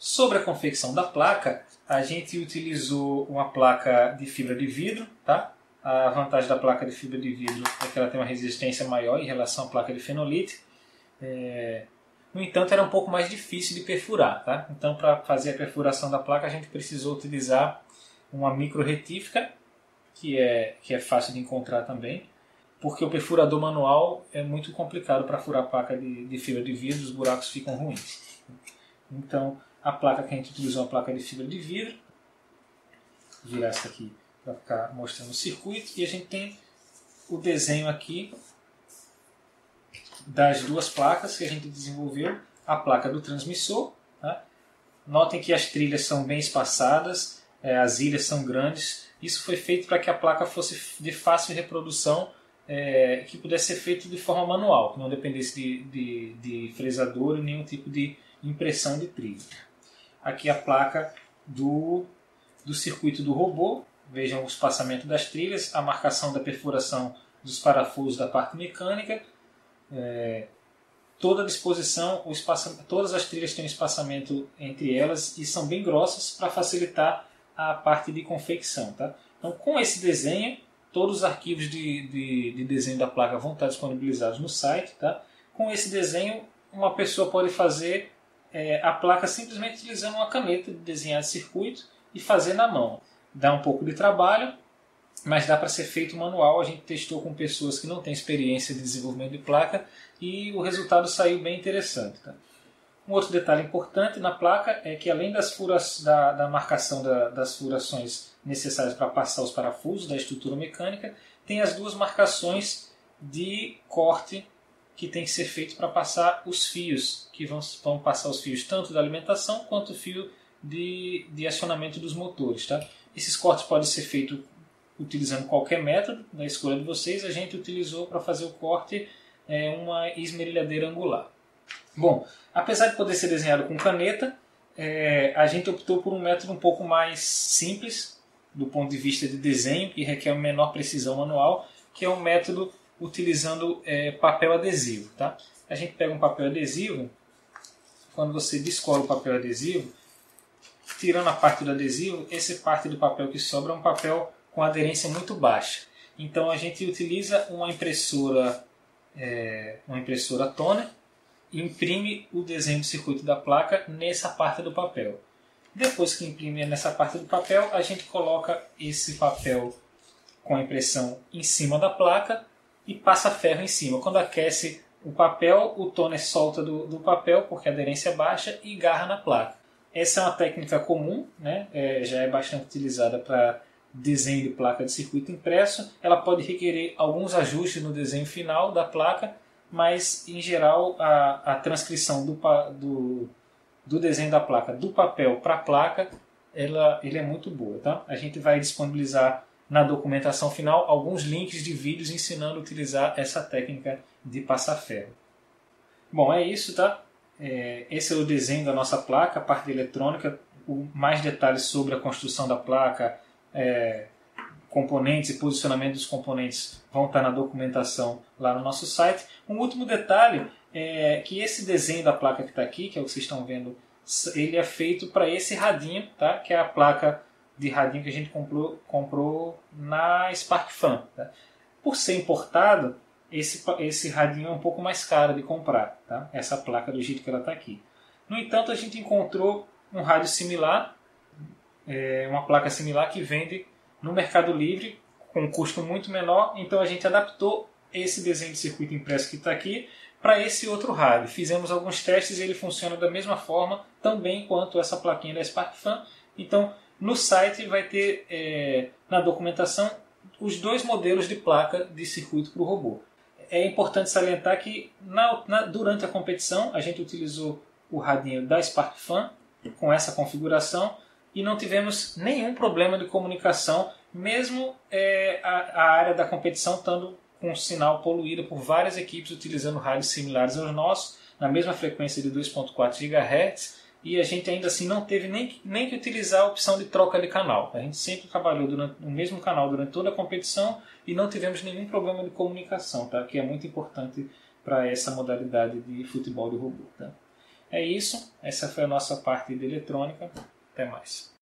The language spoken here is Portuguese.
Sobre a confecção da placa, a gente utilizou uma placa de fibra de vidro, tá? A vantagem da placa de fibra de vidro é que ela tem uma resistência maior em relação à placa de fenolite. No entanto, era um pouco mais difícil de perfurar, tá? Então, para fazer a perfuração da placa, a gente precisou utilizar uma micro retífica, que é fácil de encontrar também, porque o perfurador manual é muito complicado para furar a placa de fibra de vidro, os buracos ficam ruins. Então, a placa que a gente utilizou é uma placa de fibra de vidro. Vou virar essa aqui para ficar mostrando o circuito. E a gente tem o desenho aqui das duas placas que a gente desenvolveu. A placa do transmissor. Tá? Notem que as trilhas são bem espaçadas, as ilhas são grandes. Isso foi feito para que a placa fosse de fácil reprodução, que pudesse ser feito de forma manual, que não dependesse de fresador e nenhum tipo de impressão de trilha. Aqui a placa do circuito do robô. Vejam o espaçamento das trilhas, a marcação da perfuração dos parafusos da parte mecânica. Toda a disposição, todas as trilhas têm um espaçamento entre elas e são bem grossas para facilitar a parte de confecção. Tá? Então, com esse desenho, todos os arquivos de desenho da placa vão estar disponibilizados no site. Tá? Com esse desenho, uma pessoa pode fazer a placa simplesmente utilizando uma caneta de desenhar de circuito e fazer na mão. Dá um pouco de trabalho, mas dá para ser feito manual. A gente testou com pessoas que não têm experiência de desenvolvimento de placa e o resultado saiu bem interessante. Tá? Um outro detalhe importante na placa é que, além da marcação das furações necessárias para passar os parafusos da estrutura mecânica, tem as duas marcações de corte que tem que ser feito para passar os fios, que vão passar os fios tanto da alimentação quanto o fio de acionamento dos motores. Tá? Esses cortes podem ser feitos utilizando qualquer método, da escolha de vocês. A gente utilizou para fazer o corte uma esmerilhadeira angular. Bom, apesar de poder ser desenhado com caneta, a gente optou por um método um pouco mais simples do ponto de vista de desenho, que requer uma menor precisão manual, que é um método utilizando papel adesivo. Tá? A gente pega um papel adesivo, quando você descola o papel adesivo, tirando a parte do adesivo, essa parte do papel que sobra é um papel com aderência muito baixa. Então a gente utiliza uma impressora toner e imprime o desenho do circuito da placa nessa parte do papel. Depois que imprime nessa parte do papel, a gente coloca esse papel com a impressão em cima da placa e passa ferro em cima. Quando aquece o papel, o toner solta do papel, porque a aderência é baixa, e garra na placa. Essa é uma técnica comum, né? Já é bastante utilizada para desenho de placa de circuito impresso. Ela pode requerer alguns ajustes no desenho final da placa, mas em geral a transcrição do desenho da placa do papel para a placa ele é muito boa. Tá? A gente vai disponibilizar na documentação final alguns links de vídeos ensinando a utilizar essa técnica de passar ferro. Bom, é isso, tá? Esse é o desenho da nossa placa, a parte de eletrônica. Mais detalhes sobre a construção da placa, componentes e posicionamento dos componentes vão estar na documentação lá no nosso site. Um último detalhe é que esse desenho da placa que está aqui, que é o que vocês estão vendo, ele é feito para esse radinho, tá? Que é a placa de radinho que a gente comprou na SparkFun. Tá? Por ser importado, esse radinho é um pouco mais caro de comprar, tá? Essa placa do jeito que ela está aqui. No entanto, a gente encontrou um rádio similar, uma placa similar que vende no Mercado Livre com um custo muito menor, então a gente adaptou esse desenho de circuito impresso que está aqui para esse outro rádio. Fizemos alguns testes e ele funciona da mesma forma, também quanto essa plaquinha da SparkFun. Então, no site vai ter, na documentação, os dois modelos de placa de circuito para o robô. É importante salientar que durante a competição a gente utilizou o radinho da SparkFun com essa configuração e não tivemos nenhum problema de comunicação, mesmo a área da competição estando com sinal poluído por várias equipes utilizando rádios similares aos nossos, na mesma frequência de 2.4 GHz, e a gente ainda assim não teve nem que utilizar a opção de troca de canal. A gente sempre trabalhou no mesmo canal durante toda a competição e não tivemos nenhum problema de comunicação, tá? Que é muito importante para essa modalidade de futebol de robô. Tá? É isso, essa foi a nossa parte de eletrônica. Até mais.